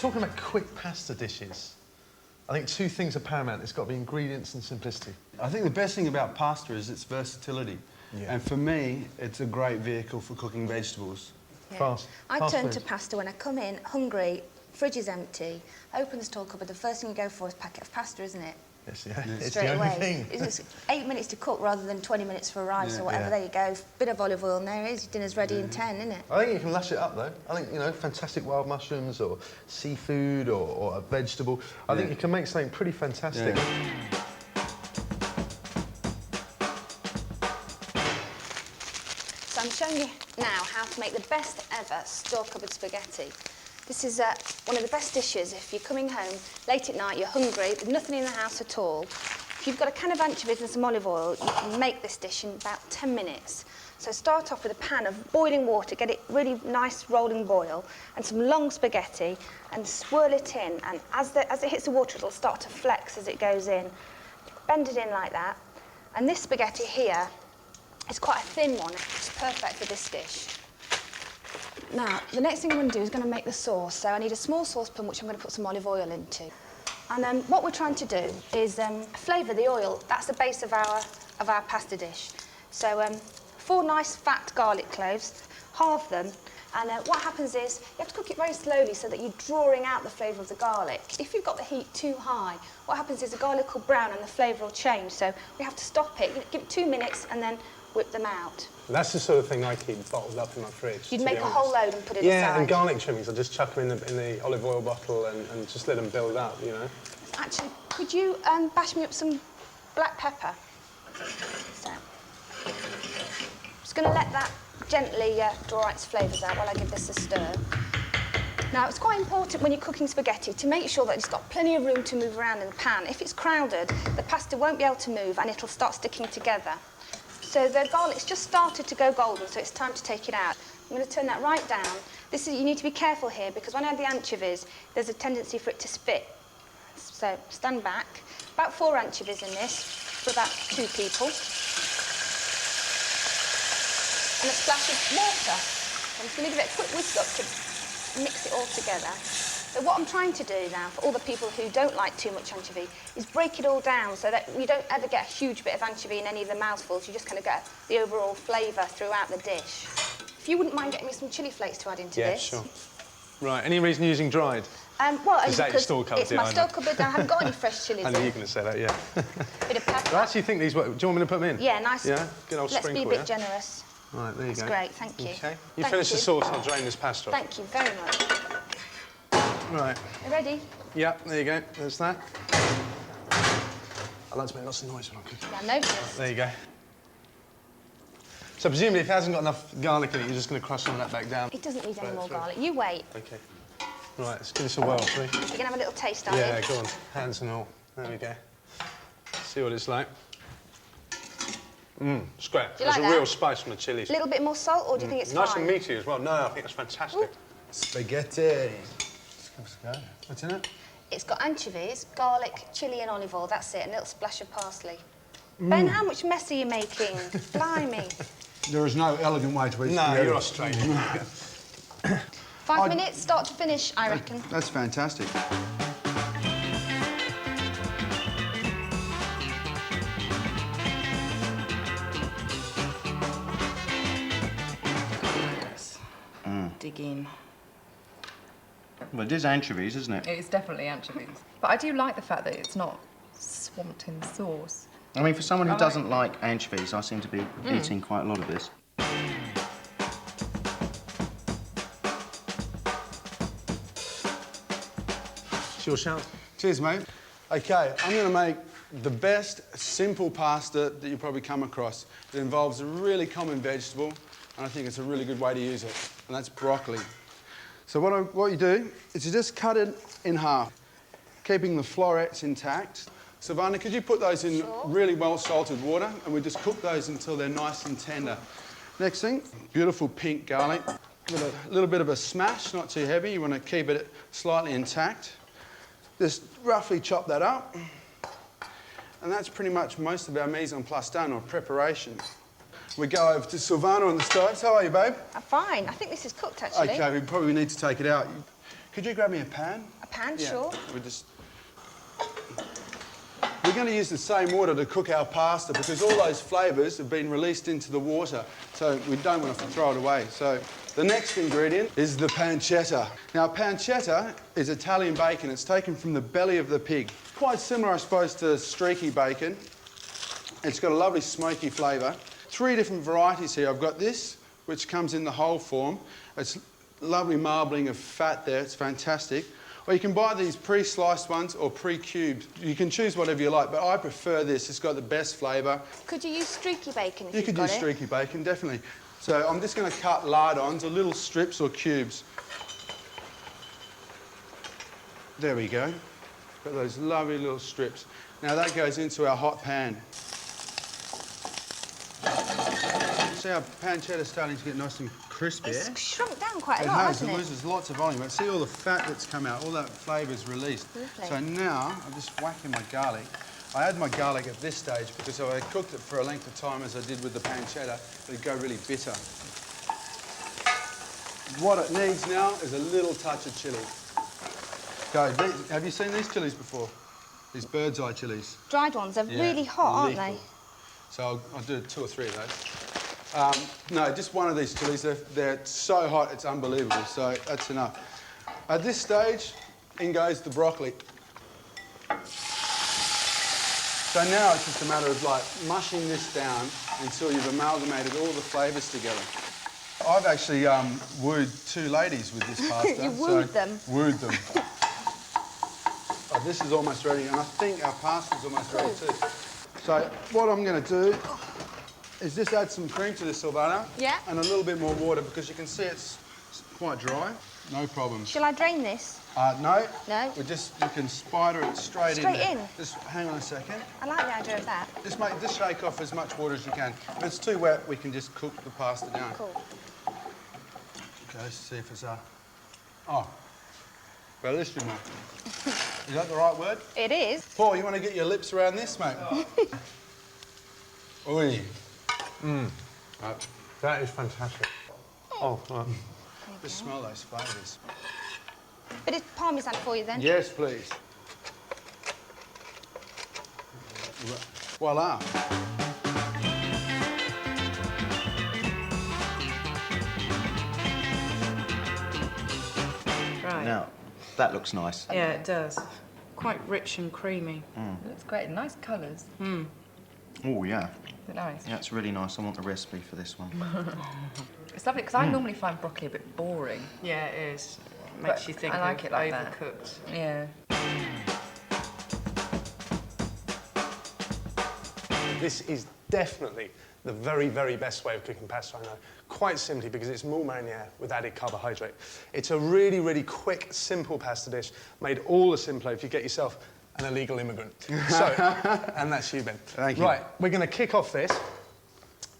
talking about quick pasta dishes, I think two things are paramount. It's got to be ingredients and simplicity. I think the best thing about pasta is its versatility. Yeah. And for me, it's a great vehicle for cooking vegetables. Yeah. Fast. I Fast turn food. to pasta when I come in hungry, fridge is empty, open the store cupboard, the first thing you go for is a packet of pasta, isn't it? Yes, yeah. It's Straight the only away. thing. It's 8 minutes to cook rather than 20 minutes for rice Yeah, or whatever. yeah. There you go. Bit of olive oil and there it is. Your dinner's ready in 10, isn't it? I think you can lash it up, though. I think, you know, fantastic wild mushrooms or seafood or a vegetable. I think you can make something pretty fantastic. Yeah. So I'm showing you now how to make the best ever store cupboard spaghetti. This is one of the best dishes if you're coming home late at night, you're hungry, there's nothing in the house at all. If you've got a can of anchovies and some olive oil, you can make this dish in about 10 minutes. So start off with a pan of boiling water, get it really nice rolling boil, and some long spaghetti, and swirl it in. And as it hits the water, it'll start to flex as it goes in. Bend it in like that. And this spaghetti here is quite a thin one. It's perfect for this dish. Now, the next thing I'm going to do is going to make the sauce. So I need a small saucepan, which I'm going to put some olive oil into. And what we're trying to do is flavour the oil. That's the base of our pasta dish. So 4 nice fat garlic cloves, halve them. And what happens is you have to cook it very slowly so that you're drawing out the flavour of the garlic. If you've got the heat too high, what happens is the garlic will brown and the flavour will change. So we have to stop it, give it 2 minutes and then whip them out. That's the sort of thing I keep bottled up in my fridge. You'd make a whole load and put it yeah, aside. and garlic trimmings, I just chuck them in the olive oil bottle and just let them build up, you know. Actually, could you bash me up some black pepper? So, just going to let that gently draw its flavours out while I give this a stir. Now, it's quite important when you're cooking spaghetti to make sure that it's got plenty of room to move around in the pan. If it's crowded, the pasta won't be able to move and it'll start sticking together. So the garlic's just started to go golden, so it's time to take it out. I'm going to turn that right down. You need to be careful here because when I add the anchovies, there's a tendency for it to spit. So stand back. About 4 anchovies in this for about 2 people. And a splash of water. I'm just going to give it a quick whisk up to mix it all together. So what I'm trying to do now, for all the people who don't like too much anchovy, is break it all down so that you don't ever get a huge bit of anchovy in any of the mouthfuls. You just kind of get the overall flavour throughout the dish. If you wouldn't mind getting me some chilli flakes to add into this. Yeah, sure. Right, any reason you're using dried? Well, Is that your store cupboard? it's my store cupboard. I haven't got any fresh chillies I knew you in. were going to say that, yeah. Bit of pepper. I actually think these work. Do you want me to put them in? Yeah, nice. Yeah, good old Let's sprinkle, be a bit yeah? generous. Right, there you That's go. great, thank you. OK. You Thank finish the you. sauce, I'll drain this pasta off. Thank you very much. Right. You ready? Yeah, there you go. There's that. I like to make lots of noise when I'm cooking. Yeah, noticed. There you go. So presumably if it hasn't got enough garlic in it, you're just going to crush some of that back down. It doesn't need any Right more through. garlic. You wait. OK. Right, let's give this a whirl, shall we? You're going to have a little taste, are Yeah, you? go on. Hands and all. There we go. See what it's like. It's great. Do you There's like a that? real spice from the chillies. A little bit more salt, or do you think it's Nice fine? and meaty as well. No, I think it's fantastic. Ooh. Spaghetti. Let's give us a go. What's in it? It's got anchovies, garlic, chilli and olive oil, that's it, and a little splash of parsley. Ben, how much mess are you making? Blimey. There is no elegant way to eat No, spaghetti. you're Australian. 5 minutes, start to finish, I reckon. That's fantastic. Dig in. Well, it is anchovies, isn't it? It's definitely anchovies. But I do like the fact that it's not swamped in sauce. I mean, for someone who I like doesn't like anchovies, I seem to be eating quite a lot of this. It's your shout. Cheers, mate. OK, I'm going to make the best simple pasta that you probably come across. It involves a really common vegetable, and I think it's a really good way to use it, and that's broccoli. So what you do is you just cut it in half, keeping the florets intact. Silvana, could you put those in really well salted water, and we just cook those until they're nice and tender. Next thing, beautiful pink garlic with a little bit of a smash, not too heavy. You want to keep it slightly intact. Just roughly chop that up. And that's pretty much most of our mise en place done, or preparation. We go over to Silvana on the stove. How are you, babe? Fine, I think this is cooked, actually. OK, we probably need to take it out. Could you grab me a pan? can, Yeah, sure. We're going to use the same water to cook our pasta because all those flavours have been released into the water, so we don't want to throw it away. So the next ingredient is the pancetta. Now, pancetta is Italian bacon. It's taken from the belly of the pig. Quite similar, I suppose, to streaky bacon. It's got a lovely smoky flavour. 3 different varieties here. I've got this, which comes in the whole form. It's lovely marbling of fat there. It's fantastic. Or you can buy these pre-sliced ones or pre-cubed. You can choose whatever you like, but I prefer this. It's got the best flavour. Could you use streaky bacon if You you've could got use it? streaky bacon, definitely. So I'm just going to cut lardons, or little strips or cubes. There we go. Got those lovely little strips. Now that goes into our hot pan. See our pancetta's starting to get nice and crispy. It's shrunk down quite a It lot, has, hasn't it it? loses lots of volume. But see all the fat that's come out, all that flavour's released. Lovely. So now I'm just whacking my garlic. I add my garlic at this stage because if I cooked it for a length of time as I did with the pancetta, it'd go really bitter. What it needs now is a little touch of chilli. Go, have you seen these chilies before? These bird's eye chilies. Dried ones, they're Yeah, really hot, aren't lethal. they? So I'll do 2 or 3 of those. No, just one of these chilies. They're so hot, it's unbelievable. So that's enough. At this stage, in goes the broccoli. So now it's just a matter of like mushing this down until you've amalgamated all the flavours together. I've actually wooed 2 ladies with this pasta. You wooed them? Wooed them. Oh, this is almost ready, and I think our pasta's almost ready too. So what I'm going to do is just add some cream to this, Silvana. Yeah. And a little bit more water because you can see it's quite dry. No problem. Shall I drain this? No. No? You can spider it straight in. Straight there. in? Just hang on a second. I like the idea of that. Just shake off as much water as you can. If it's too wet, we can just cook the pasta down. Cool. Okay, let's see if it's oh, bellissimo. Is that the right word? It is. Paul, you want to get your lips around this, mate? Oi. That is fantastic. Oh, right. Just smell those flavours. Bit of parmesan for you then. Yes, please. Voila. Right. Now, that looks nice. Yeah, it does. Quite rich and creamy. It looks great. Nice colours. Oh, yeah. Is it nice? Yeah, it's really nice. I want the recipe for this one. It's lovely because I normally find broccoli a bit boring. Yeah, it is. Makes But you think I like of it like that. overcooked. Yeah. This is definitely the very, very best way of cooking pasta I know. Quite simply because it's moule marinière with added carbohydrate. It's a really, really quick, simple pasta dish, made all the simpler if you get yourself an illegal immigrant. So, and that's you, Ben. Thank you. Right, we're going to kick off this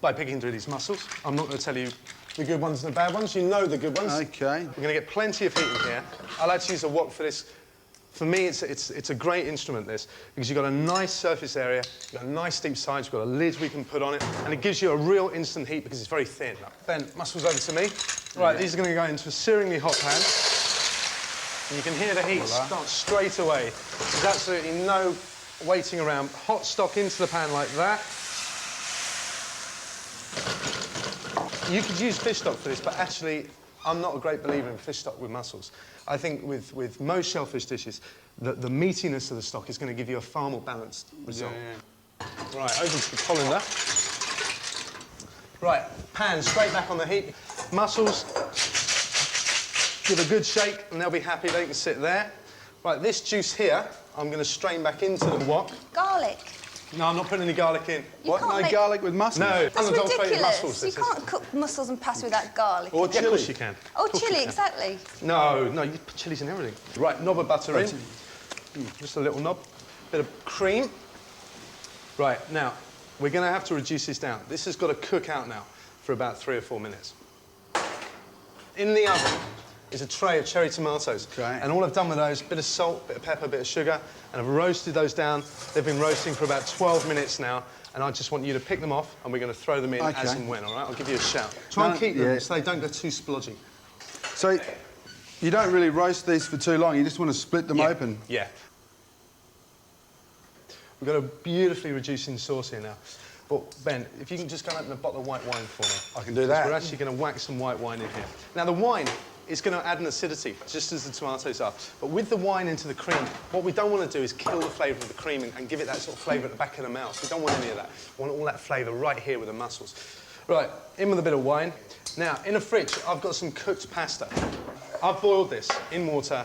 by picking through these mussels. I'm not going to tell you the good ones and the bad ones. You know the good ones. Okay. We're going to get plenty of heat in here. I like to use a wok for this. For me, it's a great instrument, this, because you've got a nice surface area, you've got a nice deep sides, you've got a lid we can put on it, and it gives you a real instant heat because it's very thin. Ben, mussels over to me. Right, these are going to go into a searingly hot pan. And you can hear the heat start straight away. There's absolutely no waiting around. Hot stock into the pan like that. You could use fish stock for this, but actually, I'm not a great believer in fish stock with mussels. I think with most shellfish dishes, the meatiness of the stock is going to give you a far more balanced result. Right, over to the colander. Right, pan straight back on the heat. Mussels, give a good shake and they'll be happy they can sit there. Right, this juice here, I'm going to strain back into the wok. Garlic. No, I'm not putting any garlic in. You can't No make... garlic with mussels? No, That's unadulterated mussels. ridiculous. This You is. can't cook mussels and pasta without garlic. Or Yeah, of chilli. course you can. Oh, Of course you chilli, can. exactly. No, you put chilies in everything. Right, knob of butter in. Just a little knob. Bit of cream. Right, now, we're going to have to reduce this down. This has got to cook out now for about 3 or 4 minutes. In the oven is a tray of cherry tomatoes. Okay. And all I've done with those, bit of salt, bit of pepper, bit of sugar, and I've roasted those down. They've been roasting for about 12 minutes now, and I just want you to pick them off, and we're going to throw them in as Okay. and when, all right? I'll give you a shout. Try and keep them so they don't go too splodgy. So You don't really roast these for too long. You just want to split them open. Yeah. We've got a beautifully reducing sauce here now. But, Ben, if you can just go and open a bottle of white wine for me. I can do that. We're actually going to whack some white wine in here. Now, the wine is going to add an acidity, just as the tomatoes are. But with the wine into the cream, what we don't want to do is kill the flavour of the cream and give it that sort of flavour at the back of the mouth. We don't want any of that. We want all that flavour right here with the mussels. Right, in with a bit of wine. Now, in the fridge, I've got some cooked pasta. I've boiled this in water,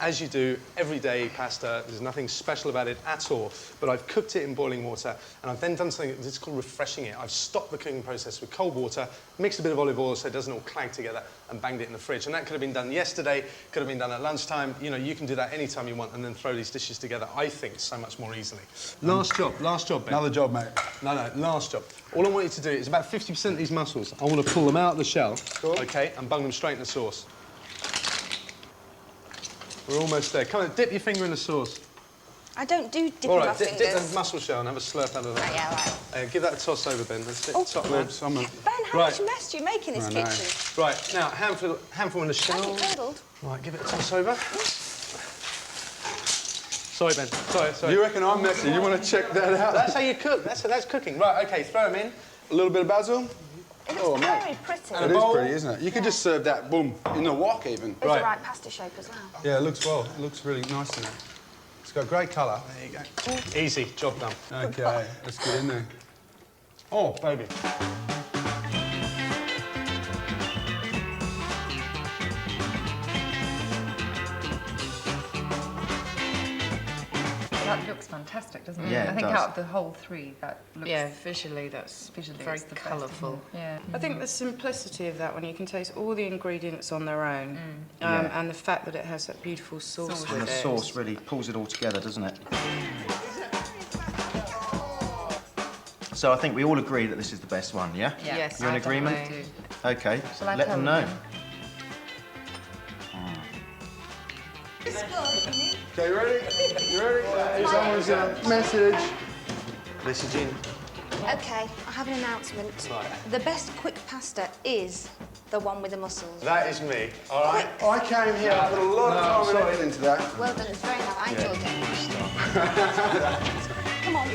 as you do every day pasta. There's nothing special about it at all. But I've cooked it in boiling water, and I've then done something that's called refreshing it. I've stopped the cooking process with cold water, mixed a bit of olive oil so it doesn't all clag together, and banged it in the fridge. And that could have been done yesterday, could have been done at lunchtime. You know, you can do that anytime you want, and then throw these dishes together, I think, so much more easily. Last job, Ben. Another job, mate. No, last job. All I want you to do is about 50% of these mussels, I want to pull them out of the shell, OK, and bung them straight in the sauce. We're almost there. Come on, dip your finger in the sauce. I don't do dipping All my right, dip fingers. the mussel shell and have a slurp out of that. Right, yeah, right. Give that a toss over, Ben. That's it. Oh, Top man. Ben, how much mess do you make in this I know. kitchen? Right, now, handful in the shell. Has it curdled? Right, give it a toss over. Sorry, Ben. Sorry. You reckon I'm messy? You want to check that out? That's how you cook. That's cooking. Right, OK, throw them in. A little bit of basil. It Oh, looks mate. very pretty. It is pretty, isn't it? You could just serve that, boom, in the wok even. It's the right pasta shape as well. Yeah, it looks well. It looks really nice in it. It's got great colour. There you go. Easy, job done. Okay, let's get in there. Oh, baby. That looks fantastic, doesn't it? Yeah, it I think does. out of the whole three, that looks... Yeah, visually that's Visually, very it's the best, isn't it? colourful. Yeah. I think the simplicity of that, when you can taste all the ingredients on their own, Yeah. and the fact that it has that beautiful sauce And with the it. sauce really pulls it all together, doesn't it? So I think we all agree that this is the best one, yeah? Yeah. Yes, You're in I agreement? definitely Okay, Shall I let tell them know. them? Okay, you ready? You ready? Someone's a message. This is Jean. OK, I have an announcement. Right. The best quick pasta is the one with the mussels. That is me, all right? I came here, I put a lot of time and effort into that. Well done, it's very nice. I enjoyed it. Come on.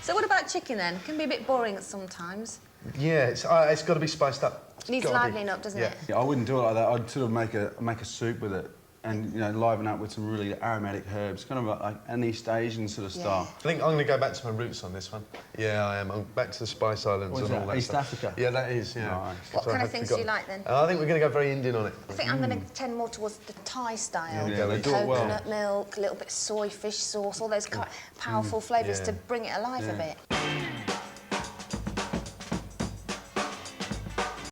So what about chicken then? Can be a bit boring sometimes. Yeah, it's got to be spiced up. It's Needs gotta be. livening up, doesn't Yeah. it? Yeah, I wouldn't do it like that. I'd sort of make a soup with it and, you know, liven up with some really aromatic herbs, kind of like an East Asian sort of style. I think I'm going to go back to my roots on this one. Yeah, I am. I'm back to the Spice Islands What is and all that, that East stuff. Africa? Yeah, that is, yeah. Nice. What So I kind of had things do you forgotten. like then? I think we're going to go very Indian on it. I think I'm going to tend more towards the Thai style. Yeah, they do it well. Coconut milk, a little bit of soy fish sauce, all those powerful flavours Yeah. to bring it alive a bit.